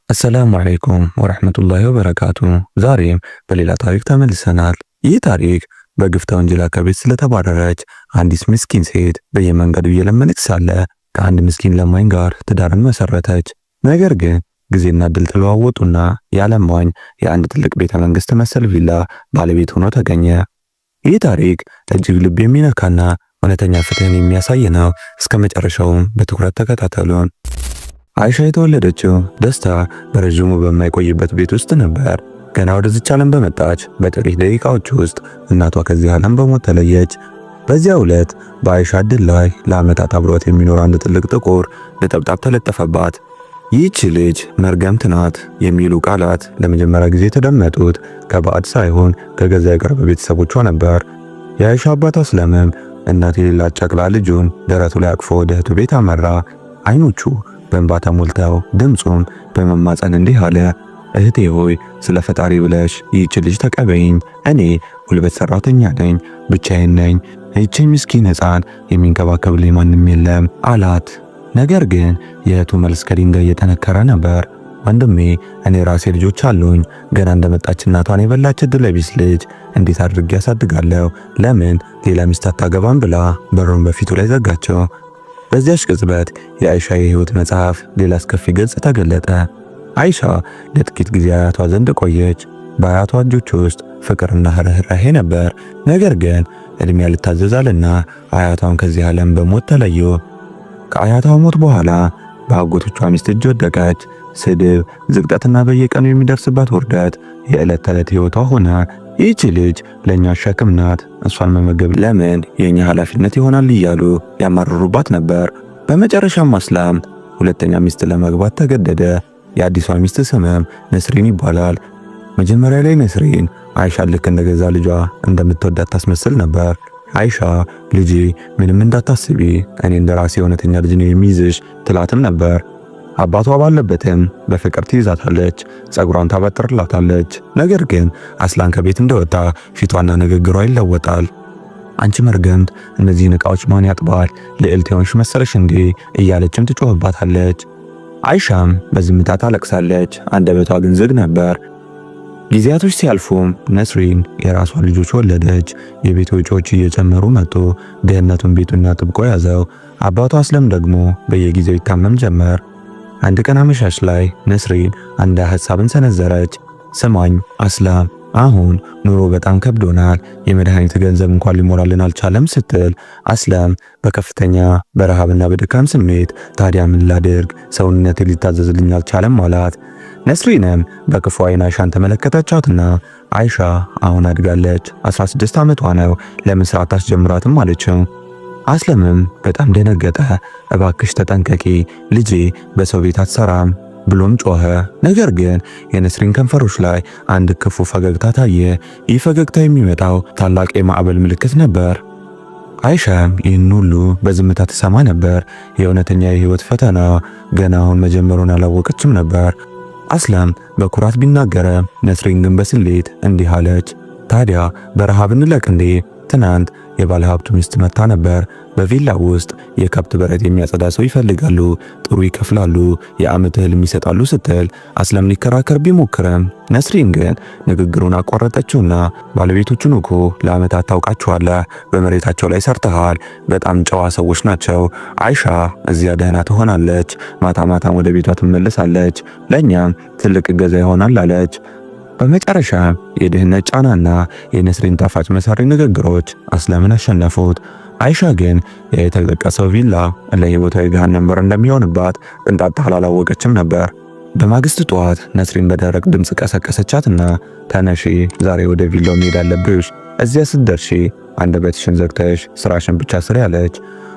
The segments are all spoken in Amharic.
አሰላሙ አለይኩም ወራህመቱላሂ ወበረካቱ። ዛሬም በሌላ ታሪክ ተመልሰናል። ይህ ታሪክ በግፍ ተወንጅላ ከቤት ስለተባረረች አንዲት ምስኪን ሴት በየመንገዱ እየለመነች ሳለ ከአንድ ምስኪን ለማኝ ጋር ትዳርን መሰረተች። ነገር ግን ጊዜና እድል ተለዋወጡና ያለማኝ የአንድ ትልቅ ቤተ መንግስት መሰል ቪላ ባለቤት ሆኖ ተገኘ። ይህ ታሪክ እጅግ ልብ የሚነካና እውነተኛ ፍትህን የሚያሳይ ነው። እስከ መጨረሻውም በትኩረት ተከታተሉን። አይሻ የተወለደችው ደስታ በረዥሙ በማይቆይበት ቤት ውስጥ ነበር። ገና ወደዚች ዓለም በመጣች በጥቂት ደቂቃዎች ውስጥ እናቷ ከዚህ ዓለም በሞት ተለየች። በዚያው ዕለት በአይሻ እድል ላይ ለዓመታት አብሯት የሚኖር አንድ ትልቅ ጥቁር ነጠብጣብ ተለጠፈባት። ይህች ልጅ መርገምት ናት የሚሉ ቃላት ለመጀመሪያ ጊዜ የተደመጡት ከባዕድ ሳይሆን ከገዛ የቅርብ ቤተሰቦቿ ነበር። የአይሻ አባት አስለምም እናት የሌላት ጨቅላ ልጁን ደረቱ ላይ አቅፎ ወደ እህቱ ቤት አመራ። አይኖቹ በእንባ ተሞልተው ድምፁም በመማፀን እንዲህ አለ። እህቴ ሆይ ስለ ፈጣሪ ብለሽ ይህች ልጅ ተቀበይኝ። እኔ ጉልበት ሰራተኛ ነኝ፣ ብቻዬን ነኝ። ይህችን ምስኪን ሕፃን የሚንከባከብልኝ ማንም የለም አላት። ነገር ግን የእህቱ መልስ ከድንጋይ እየጠነከረ ነበር። ወንድሜ እኔ ራሴ ልጆች አሉኝ። ገና እንደመጣች እናቷን የበላች ዕድለ ቢስ ልጅ እንዴት አድርጌ ያሳድጋለሁ? ለምን ሌላ ሚስት አታገባም? ብላ በሩን በፊቱ ላይ ዘጋቸው። በዚያች ቅጽበት የአይሻ የህይወት መጽሐፍ ሌላ አስከፊ ገጽ ተገለጠ። አይሻ ለጥቂት ጊዜ አያቷ ዘንድ ቆየች። በአያቷ እጆች ውስጥ ፍቅርና ርህራሄ ነበር። ነገር ግን እድሜ ያልታዘዛልና አያቷን ከዚህ ዓለም በሞት ተለዩ። ከአያቷ ሞት በኋላ በአጎቶቿ ሚስት እጅ ወደቀች። ስድብ፣ ዝቅጠትና በየቀኑ የሚደርስባት ውርደት የዕለት ተዕለት ህይወቷ ሆነ። ይህች ልጅ ለኛ ሸክም ናት፣ እሷን መመገብ ለምን የኛ ኃላፊነት ይሆናል እያሉ ያማርሩባት ነበር። በመጨረሻም አስላም ሁለተኛ ሚስት ለመግባት ተገደደ። የአዲሷ ሚስት ስምም ነስሪን ይባላል። መጀመሪያ ላይ ነስሪን አይሻ ልክ እንደገዛ ልጇ እንደምትወዳት ታስመስል ነበር። አይሻ ልጄ ምንም እንዳታስቢ፣ እኔ እንደራሴ እውነተኛ ልጅ ነው የሚይዝሽ ትላትም ነበር። አባቷ ባለበትም በፍቅር ትይዛታለች፣ ጸጉሯን ታበጥርላታለች። ነገር ግን አስላን ከቤት እንደወጣ ፊቷና ንግግሯ ይለወጣል። አንቺ መርገምት፣ እነዚህን ዕቃዎች ማን ያጥባል? ልዕልት የሆንሽ መሰለሽ እንዴ? እያለችም ትጮህባታለች። አይሻም በዝምታ ታለቅሳለች፣ አንደበቷ ግን ዝግ ነበር። ጊዜያቶች ሲያልፉም ነስሪን የራሷን ልጆች ወለደች። የቤት ወጪዎች እየጨመሩ መጡ። ድህነቱን ቤቱና ጥብቆ ያዘው። አባቷ አስለም ደግሞ በየጊዜው ይታመም ጀመር። አንድ ቀን አመሻሽ ላይ ነስሪን አንድ ሐሳብን ሰነዘረች። ስማኝ አስላም፣ አሁን ኑሮ በጣም ከብዶናል፣ የመድኃኒት ገንዘብ እንኳን ሊሞላልን አልቻለም ስትል አስላም በከፍተኛ በረሃብና በድካም ስሜት ታዲያ ምን ላድርግ? ሰውነቴ ሊታዘዝልኝ አልቻለም አላት። ነስሪንም በክፉ አይን አይሻን ተመለከተቻትና አይሻ አሁን አድጋለች፣ 16 ዓመቷ ነው፣ ለምን ስራ አታስጀምራትም አለችው። አስለምም በጣም ደነገጠ። እባክሽ ተጠንቀቂ ልጄ፣ በሰው ቤት አትሰራም ብሎም ጮኸ። ነገር ግን የነስሪን ከንፈሮች ላይ አንድ ክፉ ፈገግታ ታየ። ይህ ፈገግታ የሚመጣው ታላቅ የማዕበል ምልክት ነበር። አይሻም ይህን ሁሉ በዝምታ ትሰማ ነበር። የእውነተኛ የህይወት ፈተና ገና አሁን መጀመሩን አላወቀችም ነበር። አስላም በኩራት ቢናገረም ነስሪን ግን በስሌት እንዲህ አለች። ታዲያ በረሃብ እንለቅ እንዴ? ትናንት የባለ ሀብቱ ሚስት መታ ነበር። በቪላ ውስጥ የከብት በረት የሚያጸዳ ሰው ይፈልጋሉ፣ ጥሩ ይከፍላሉ፣ የዓመት እህልም ይሰጣሉ ስትል አስለም ሊከራከር ቢሞክርም ነስሪን ግን ንግግሩን አቋረጠችውና ባለቤቶቹን እኮ ለዓመታት ታውቃቸዋለህ፣ በመሬታቸው ላይ ሰርተሃል፣ በጣም ጨዋ ሰዎች ናቸው። አይሻ እዚያ ደህና ትሆናለች፣ ማታ ማታም ወደ ቤቷ ትመለሳለች፣ ለእኛም ትልቅ እገዛ ይሆናል አለች። በመጨረሻ የድህነት ጫናና የነስሪን ጣፋጭ መሳሪ ንግግሮች አስለምን አሸነፉት። አይሻ ግን የተጠቀሰው ቪላ ለህይወቷ የገሃነም በር እንደሚሆንባት ቅንጣት አላወቀችም ነበር። በማግስት ጠዋት ነስሪን በደረቅ ድምፅ ቀሰቀሰቻትና ተነሺ፣ ዛሬ ወደ ቪላው መሄድ አለብሽ። እዚያ ስትደርሺ አንደበትሽን ዘግተሽ ስራሽን ብቻ ስሪ አለች።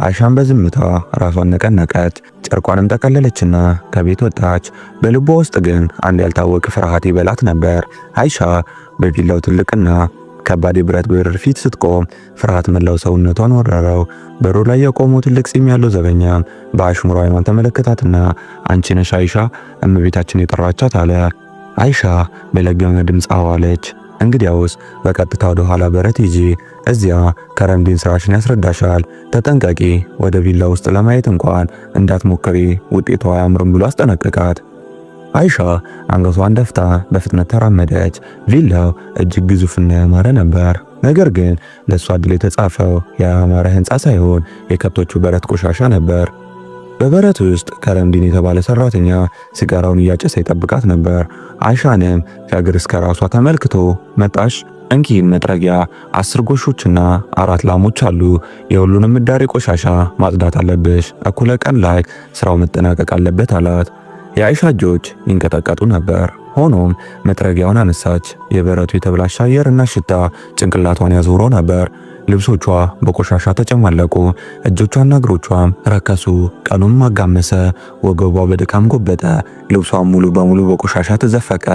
አይሻን በዝምታ ራሷን ነቀነቀች፣ ጨርቋንም ጠቀለለችና ከቤት ወጣች። በልቧ ውስጥ ግን አንድ ያልታወቀ ፍርሃት ይበላት ነበር። አይሻ በቪላው ትልቅና ከባድ የብረት በር ፊት ስትቆም ፍርሃት መላው ሰውነቷን ወረረው። በሩ ላይ የቆመው ትልቅ ፂም ያለው ዘበኛ በአሽሙሮ አይኗን ተመለከታትና አንቺ ነሽ አይሻ እመቤታችን የጠራቻት አለ። አይሻ በለገመ ድምፅ አዋለች። እንግዲያውስ በቀጥታ ወደ ኋላ በረት ሂጂ፣ እዚያ ከረምዲን ስራሽን ያስረዳሻል። ተጠንቀቂ፣ ወደ ቪላ ውስጥ ለማየት እንኳን እንዳትሞክሪ፣ ውጤቷ አያምርም ብሎ አስጠነቀቃት። አይሻ አንገቷን ደፍታ በፍጥነት ተራመደች። ቪላው እጅግ ግዙፍና ያማረ ነበር። ነገር ግን ለሷ ዕድል የተጻፈው ያማረ ህንፃ ሳይሆን የከብቶቹ በረት ቆሻሻ ነበር። በበረት ውስጥ ከረምዲን የተባለ ሰራተኛ ሲጋራውን እያጨሰ ይጠብቃት ነበር። አይሻንም ከእግር እስከ ራሷ ተመልክቶ መጣሽ? እንኪን መጥረጊያ፣ 10 ጎሾችና 4 ላሞች አሉ። የሁሉንም ምዳሪ ቆሻሻ ማጽዳት አለብሽ። እኩለ ቀን ላይ ስራው መጠናቀቅ አለበት አላት። የአይሻ እጆች ይንቀጠቀጡ ነበር። ሆኖም መጥረጊያውን አነሳች። የበረቱ የተበላሸ አየርና ሽታ ጭንቅላቷን ያዞሮ ነበር። ልብሶቿ በቆሻሻ ተጨማለቁ። እጆቿና እግሮቿም ረከሱ። ቀኑም አጋመሰ። ወገቧ በድካም ጎበጠ። ልብሷም ሙሉ በሙሉ በቆሻሻ ተዘፈቀ።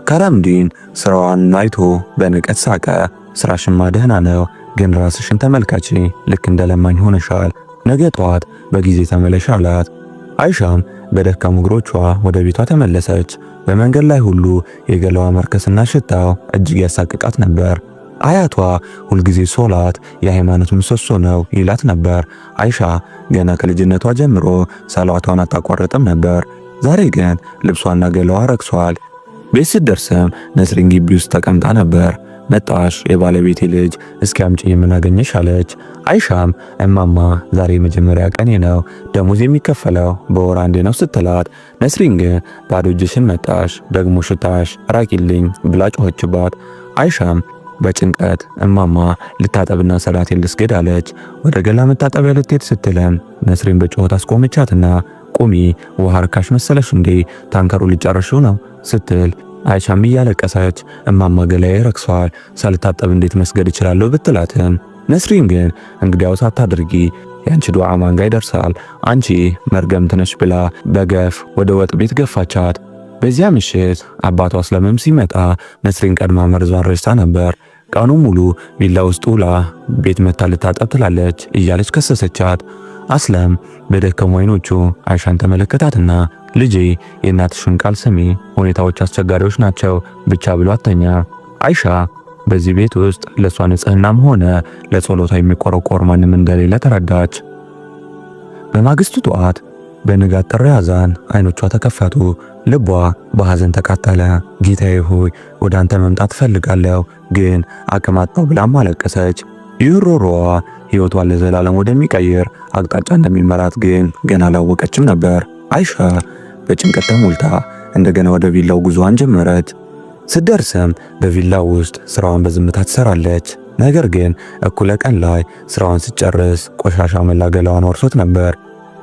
ከረምዲን ስራዋን አይቶ በንቀት ሳቀ። ስራሽማ ደህና ነው፣ ግን ራስሽን ተመልከቺ። ልክ እንደለማኝ ሆነሻል። ነገ ጠዋት በጊዜ ተመለሽ አላት። አይሻም በደካሙ እግሮቿ ወደ ቤቷ ተመለሰች። በመንገድ ላይ ሁሉ የገላዋ መርከስና ሽታው እጅግ ያሳቅቃት ነበር። አያቷ ሁልጊዜ ሶላት የሃይማኖት ምሰሶ ነው ይላት ነበር። አይሻ ገና ከልጅነቷ ጀምሮ ሰላቷን አታቋርጥም ነበር። ዛሬ ግን ልብሷና ገላዋ ረክሷል። ቤት ስትደርስም ነስሪን ግቢ ውስጥ ተቀምጣ ነበር። መጣሽ የባለቤቴ ልጅ፣ እስኪ አምጪ የምናገኘሽ አለች። አይሻም እማማ ዛሬ መጀመሪያ ቀኔ ነው፣ ደሞዝ የሚከፈለው በወር አንዴ ነው ስትላት፣ ነስሪን ግን ባዶ እጅሽን መጣሽ፣ ደግሞ ሽታሽ ራቂልኝ ብላ ጮኸችባት። አይሻም በጭንቀት እማማ ልታጠብና ሰላቴን ልስገድ አለች። ወደ ገላ መታጠቢያ ልትሄድ ስትለም ነስሪን በጮኸት አስቆመቻትና ቁሚ፣ ውሃ ርካሽ መሰለሽ እንዴ? ታንከሩ ሊጨርሽው ነው ስትል አይሻም እያለቀሰች እማማ ገላዬ ረክሷል፣ ሳልታጠብ እንዴት መስገድ እችላለሁ ብትላትም ነስሪን ግን እንግዲያውስ አታድርጊ፣ ያንቺ ዱዓ ማን ጋር ይደርሳል፣ አንቺ መርገምት ነሽ ብላ በገፍ ወደ ወጥ ቤት ገፋቻት። በዚያ ምሽት አባቷ አስለምም ሲመጣ ነስሪን ቀድማ መርዟን ረስታ ነበር። ቀኑ ሙሉ ቪላ ውስጥ ውላ ቤት መታ ልታጠብ ትላለች እያለች ከሰሰቻት። አስለም በደከሙ አይኖቹ አይሻን ተመለከታትና ልጄ የእናትሽን ቃል ስሚ፣ ሁኔታዎች አስቸጋሪዎች ናቸው ብቻ ብሎ አተኛ። አይሻ በዚህ ቤት ውስጥ ለሷ ንጽህናም ሆነ ለጸሎታ የሚቆረቆር ማንም እንደሌለ ተረዳች። በማግስቱ ጠዋት በንጋት ጥሪ አዛን አይኖቿ ተከፈቱ። ልቧ በሐዘን ተቃጠለ። ጌታዬ ሆይ ወደ አንተ መምጣት ፈልጋለሁ፣ ግን አቅም አጣሁ ብላም አለቀሰች። ይህ ሮሮዋ ሕይወቷን ለዘላለም ወደሚቀይር አቅጣጫ እንደሚመራት ግን ገና አላወቀችም ነበር። አይሻ በጭንቀት ተሞልታ እንደገና ወደ ቪላው ጉዞዋን ጀመረች። ስትደርስም በቪላው ውስጥ ስራዋን በዝምታ ትሰራለች። ነገር ግን እኩለ ቀን ላይ ስራዋን ስትጨርስ ቆሻሻ መላ ገላዋን ወርሶት ነበር።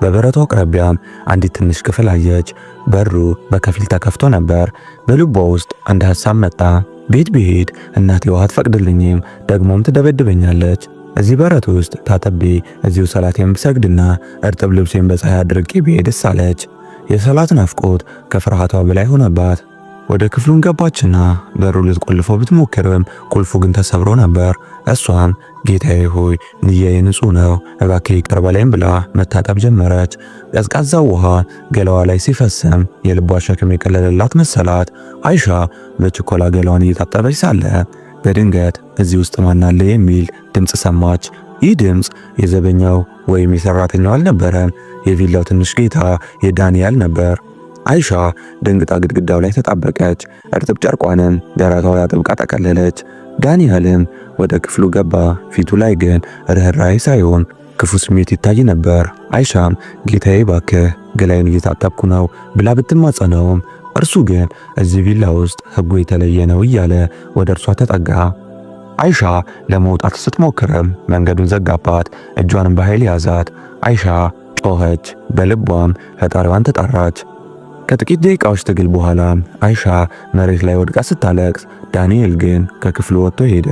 በበረቱ አቅራቢያም አንዲት ትንሽ ክፍል አየች። በሩ በከፊል ተከፍቶ ነበር። በልቧ ውስጥ አንድ ሐሳብ መጣ። ቤት ብሄድ እናቴ ውሃ አትፈቅድልኝም፣ ደግሞም ትደበድበኛለች። እዚህ በረት ውስጥ ታጠቤ እዚሁ ሰላቴን ብሰግድና እርጥብ ልብሴን በፀሐይ አድርቄ ብሄድስ አለች። የሰላት ናፍቆት ከፍርሃቷ በላይ ሆነባት። ወደ ክፍሉን ገባችና በሩ ልትቆልፈው ብትሞክርም ቁልፉ ግን ተሰብሮ ነበር። እሷም ጌታዬ ሆይ ንያዬ ንጹህ ነው፣ እባክህ ይቅር በለኝ ብላ መታጠብ ጀመረች። ቀዝቃዛው ውሃ ገላዋ ላይ ሲፈስም የልቧ ሸክም የቀለለላት መሰላት። አይሻ በችኮላ ገላዋን እየታጠበች ሳለ በድንገት እዚህ ውስጥ ማን አለ የሚል ድምፅ ሰማች። ይህ ድምፅ የዘበኛው ወይም የሰራተኛው አልነበረም። የቪላው ትንሽ ጌታ የዳንኤል ነበር። አይሻ ደንግጣ ግድግዳው ላይ ተጣበቀች። እርጥብ ጨርቋንም ደረቷ ላይ አጥብቃ ጠቀለለች። ዳንኤልም ወደ ክፍሉ ገባ። ፊቱ ላይ ግን ርኅራኄ ሳይሆን ክፉ ስሜት ይታይ ነበር። አይሻም ጌታዬ ባክህ ገላዬን እየታጠብኩ ነው ብላ ብትማጸነውም እርሱ ግን እዚህ ቪላ ውስጥ ሕጉ የተለየ ነው እያለ ወደ እርሷ ተጠጋ። አይሻ ለመውጣት ስትሞክርም መንገዱን ዘጋባት። እጇንም በኃይል ያዛት። አይሻ ጮኸች። በልቧም ፈጣሪዋን ተጣራች። ከጥቂት ደቂቃዎች ትግል በኋላ አይሻ መሬት ላይ ወድቃ ስታለቅስ፣ ዳንኤል ግን ከክፍሉ ወጥቶ ሄደ።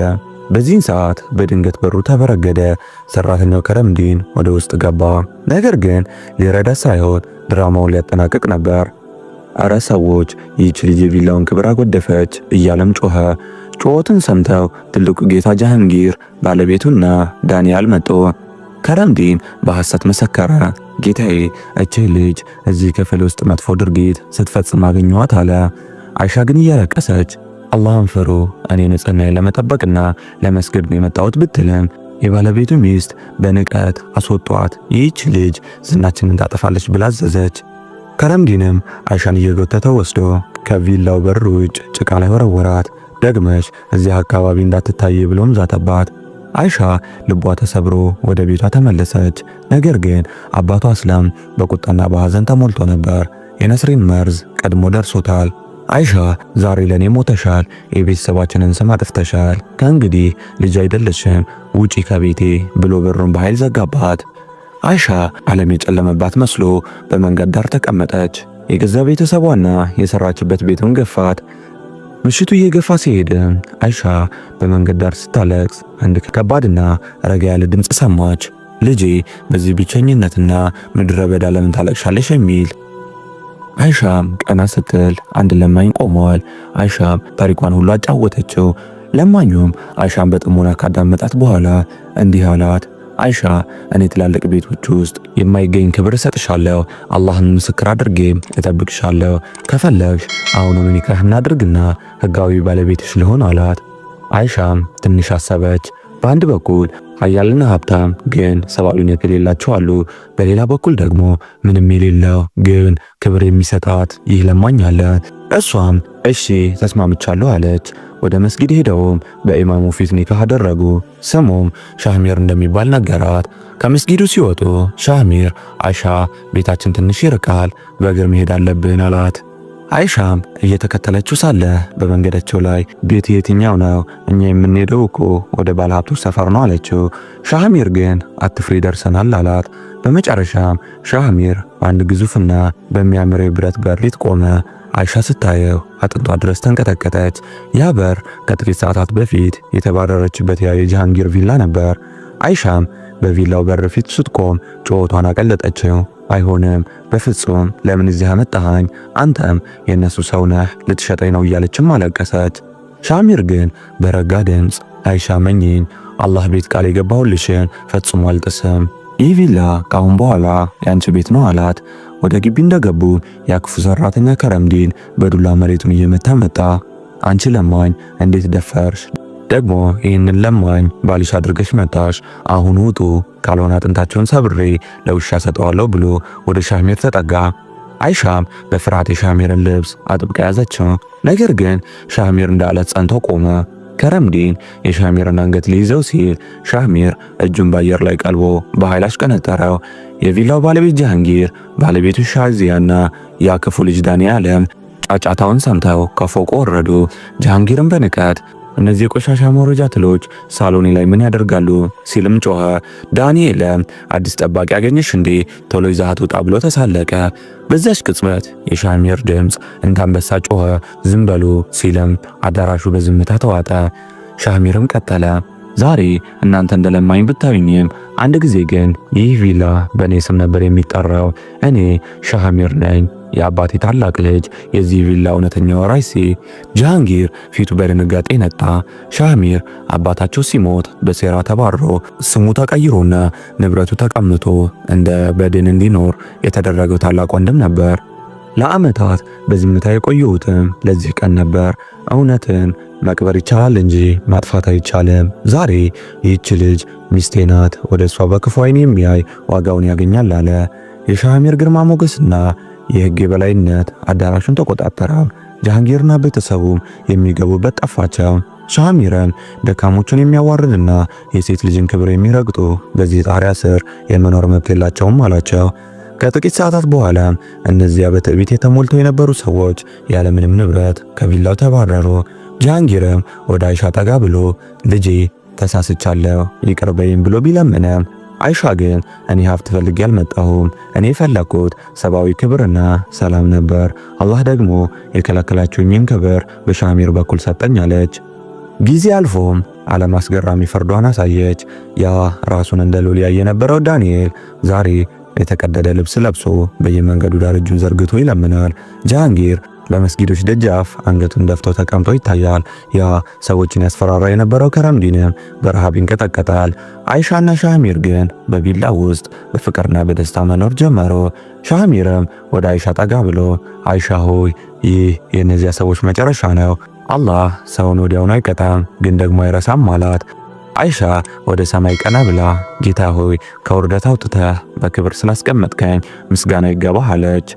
በዚህን ሰዓት በድንገት በሩ ተበረገደ። ሰራተኛው ከረምዲን ወደ ውስጥ ገባ። ነገር ግን ሊረዳ ሳይሆን ድራማውን ሊያጠናቅቅ ነበር። አረ ሰዎች ይህች ልጅ የቪላውን ክብር አጎደፈች እያለም ጮኸ። ጩኸቱን ሰምተው ትልቁ ጌታ ጃሃንጊር ባለቤቱና ዳንኤል መጡ። ከረምዲን በሐሰት መሰከረ። ጌታዬ እቺ ልጅ እዚህ ክፍል ውስጥ መጥፎ ድርጊት ስትፈጽም አገኘኋት አለ። አይሻ ግን እያለቀሰች አላህን ፍሩ፣ እኔ ንጽህናዬን ለመጠበቅና ለመስገድ ነው የመጣሁት ብትልም የባለቤቱ ሚስት በንቀት አስወጧት። ይህች ልጅ ዝናችንን ታጠፋለች ብላ አዘዘች። ከረምዲንም አይሻን እየጎተተ ወስዶ ከቪላው በር ውጭ ጭቃ ላይ ወረወራት። ደግመሽ እዚህ አካባቢ እንዳትታይ ብሎም ዛተባት። አይሻ ልቧ ተሰብሮ ወደ ቤቷ ተመለሰች። ነገር ግን አባቷ አስለም በቁጣና በሐዘን ተሞልቶ ነበር። የነስሪን መርዝ ቀድሞ ደርሶታል። አይሻ ዛሬ ለኔ ሞተሻል፣ የቤተሰባችንን ስም አጥፍተሻል፣ ከእንግዲህ ልጅ አይደለሽም፣ ውጪ ከቤቴ ብሎ በሩን በኃይል ዘጋባት። አይሻ ዓለም የጨለመባት መስሎ በመንገድ ዳር ተቀመጠች። የገዛ ቤተሰቧና የሰራችበት ቤቱን ገፋት። ምሽቱ እየገፋ ሲሄድ አይሻ በመንገድ ዳር ስታለቅስ አንድ ከባድና ረጋ ያለ ድምፅ ሰማች። ልጄ በዚህ ብቸኝነትና ምድረ በዳ ለምን ታለቅሻለሽ የሚል። አይሻም ቀና ስትል አንድ ለማኝ ቆመዋል። አይሻም ታሪኳን ሁሉ አጫወተችው። ለማኙም አይሻን በጥሞና ካዳመጣት በኋላ እንዲህ አላት። አይሻ እኔ ትላልቅ ቤቶች ውስጥ የማይገኝ ክብር እሰጥሻለሁ፣ አላህን ምስክር አድርጌ እጠብቅሻለሁ። ከፈለግሽ አሁኑን ኒካህ እናድርግና ህጋዊ ባለቤትሽ ልሆን አላት። አይሻም ትንሽ አሰበች። በአንድ በኩል ኃያልና ሀብታም ግን ሰብአዊነት የሌላቸው አሉ። በሌላ በኩል ደግሞ ምንም የሌለው ግን ክብር የሚሰጣት ይህ ለማኝ አለ። እሷም እሺ ተስማምቻለሁ አለች። ወደ መስጊድ ሄደውም በኢማሙ ፊት ኒካህ አደረጉ። ስሙም ሻህሚር እንደሚባል ነገራት። ከመስጊዱ ሲወጡ ሻህሚር አይሻ ቤታችን ትንሽ ይርቃል፣ በእግር መሄድ አለብን አላት። አይሻም እየተከተለችው ሳለ በመንገዳቸው ላይ ቤት የትኛው ነው? እኛ የምንሄደው እኮ ወደ ባለሀብቶች ሰፈር ነው አለችው። ሻህሚር ግን አትፍሪ ደርሰናል አላት። በመጨረሻም ሻህሚር አንድ ግዙፍና በሚያምር የብረት በር ፊት ቆመ። አይሻ ስታየው አጥንቷ ድረስ ተንቀጠቀጠች። ያ በር ከጥቂት ሰዓታት በፊት የተባረረችበት ያ የጃሃንጊር ቪላ ነበር። አይሻም በቪላው በር ፊት ስትቆም ጩኸቷን አቀለጠችው። አይሆንም፣ በፍጹም ለምን እዚህ አመጣኸኝ? አንተም የነሱ ሰው ነህ፣ ልትሸጠኝ ነው እያለችም አለቀሰች። ሻሚር ግን በረጋ ድምፅ አይሻ መኝኝ፣ አላህ ቤት ቃል የገባሁልሽን ፈጽሞ አልጥስም። ይህ ቪላ ካሁን በኋላ ያንቺ ቤት ነው አላት። ወደ ግቢ እንደገቡ ያክፉ ሰራተኛ ከረምዲን በዱላ መሬቱን እየመታ መጣ። አንቺ ለማኝ እንዴት ደፈርሽ? ደግሞ ይህንን ለማኝ ባልሽ አድርገሽ መጣሽ። አሁን ውጡ፣ ካልሆነ አጥንታቸውን ሰብሬ ለውሻ ሰጠዋለሁ ብሎ ወደ ሻህሚር ተጠጋ። አይሻም በፍርሃት የሻህሚርን ልብስ አጥብቃ ያዘችው። ነገር ግን ሻህሚር እንዳለት ጸንቶ ቆመ። ከረምዲን የሻህሚርን አንገት ሊይዘው ሲል ሻህሚር እጁን በአየር ላይ ቀልቦ በኃይል አሽቀነጠረው። የቪላው ባለቤት ጃሃንጊር፣ ባለቤቱ ሻዚያና ያ ክፉ ልጅ ዳንኤልም ጫጫታውን ሰምተው ከፎቁ ወረዱ። ጃሃንጊርን በንቀት እነዚህ የቆሻሻ መውረጃ ትሎች ሳሎኔ ላይ ምን ያደርጋሉ ሲልም ጮኸ። ዳንኤልም አዲስ ጠባቂ ያገኘሽ እንዴ ቶሎ ይዛት ውጣ ብሎ ተሳለቀ። በዛች ቅጽበት የሻህሚር ድምፅ እንዳንበሳ ጮኸ። ዝም በሉ ሲልም አዳራሹ በዝምታ ተዋጠ። ሻህሚርም ቀጠለ። ዛሬ እናንተ እንደለማኝ ብታዩኝም አንድ ጊዜ ግን ይህ ቪላ በእኔ ስም ነበር የሚጠራው። እኔ ሻህሚር ነኝ፣ የአባቴ ታላቅ ልጅ፣ የዚህ ቪላ እውነተኛ ወራሽ። ጃሃንጊር ፊቱ በድንጋጤ ነጣ። ሻህሚር አባታቸው ሲሞት በሴራ ተባሮ ስሙ ተቀይሮና ንብረቱ ተቀምቶ እንደ በድን እንዲኖር የተደረገው ታላቅ ወንድም ነበር። ለዓመታት በዝምታ የቆየሁትም ለዚህ ቀን ነበር። እውነትን መቅበር ይቻላል እንጂ ማጥፋት አይቻልም። ዛሬ ይህች ልጅ ሚስቴ ናት፣ ወደ እሷ በክፉ ዓይን የሚያይ ዋጋውን ያገኛል አለ። የሻህሚር ግርማ ሞገስና የሕግ የበላይነት አዳራሹን ተቆጣጠረ። ጃሃንጊርና ቤተሰቡም የሚገቡበት ጠፋቸው። ሻህሚርም ደካሞችን የሚያዋርድና የሴት ልጅን ክብር የሚረግጡ በዚህ ጣሪያ ስር የመኖር መብት የላቸውም አላቸው። ከጥቂት ሰዓታት በኋላ እነዚያ በትዕቢት የተሞልተው የነበሩ ሰዎች ያለምንም ንብረት ከቪላው ተባረሩ። ጃሃንጊርም ወደ አይሻ ጠጋ ብሎ ልጄ ተሳስቻለሁ ይቅር በይኝ ብሎ ቢለምንም አይሻ ግን እኔ ሀብት ፈልጌ አልመጣሁም፣ እኔ የፈለኩት ሰብአዊ ክብርና ሰላም ነበር። አላህ ደግሞ የከለከላችሁኝን ክብር በሻህሚር በኩል ሰጠኝ አለች። ጊዜ አልፎም ዓለም አስገራሚ ፍርዷን አሳየች። ያ ራሱን እንደ ሎል ያየ የነበረው ዳንኤል ዛሬ የተቀደደ ልብስ ለብሶ በየመንገዱ ዳር እጁን ዘርግቶ ይለምናል። ጃሃንጊር በመስጊዶች ደጃፍ አንገቱን ደፍቶ ተቀምጦ ይታያል። ያ ሰዎችን ያስፈራራ የነበረው ከረምዲንም በረሃብ ይንቀጠቀጣል። አይሻና ሻህሚር ግን በቪላ ውስጥ በፍቅርና በደስታ መኖር ጀመሩ። ሻህሚርም ወደ አይሻ ጠጋ ብሎ አይሻ ሆይ ይህ የእነዚያ ሰዎች መጨረሻ ነው። አላህ ሰውን ወዲያውኑ አይቀጣም፣ ግን ደግሞ አይረሳም አላት። አይሻ ወደ ሰማይ ቀና ብላ ጌታ ሆይ ከውርደት አውጥተህ በክብር ስላስቀመጥከኝ ምስጋና ይገባህ አለች።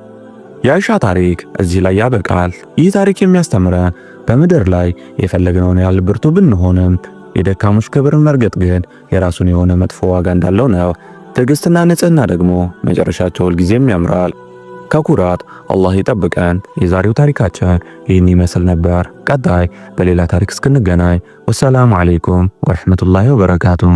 የአይሻ ታሪክ እዚህ ላይ ያበቃል። ይህ ታሪክ የሚያስተምረን በምድር ላይ የፈለግነውን ያህል ብርቱ ብንሆንም የደካሞች ክብርን መርገጥ ግን የራሱን የሆነ መጥፎ ዋጋ እንዳለው ነው። ትዕግስትና ንጽህና ደግሞ መጨረሻቸው ሁልጊዜም ያምራል። ከኩራት አላህ ይጠብቀን። የዛሬው ታሪካችን ይህን ይመስል ነበር። ቀጣይ በሌላ ታሪክ እስክንገናኝ ወሰላሙ አለይኩም ወረሕመቱላሂ ወበረካቱሁ።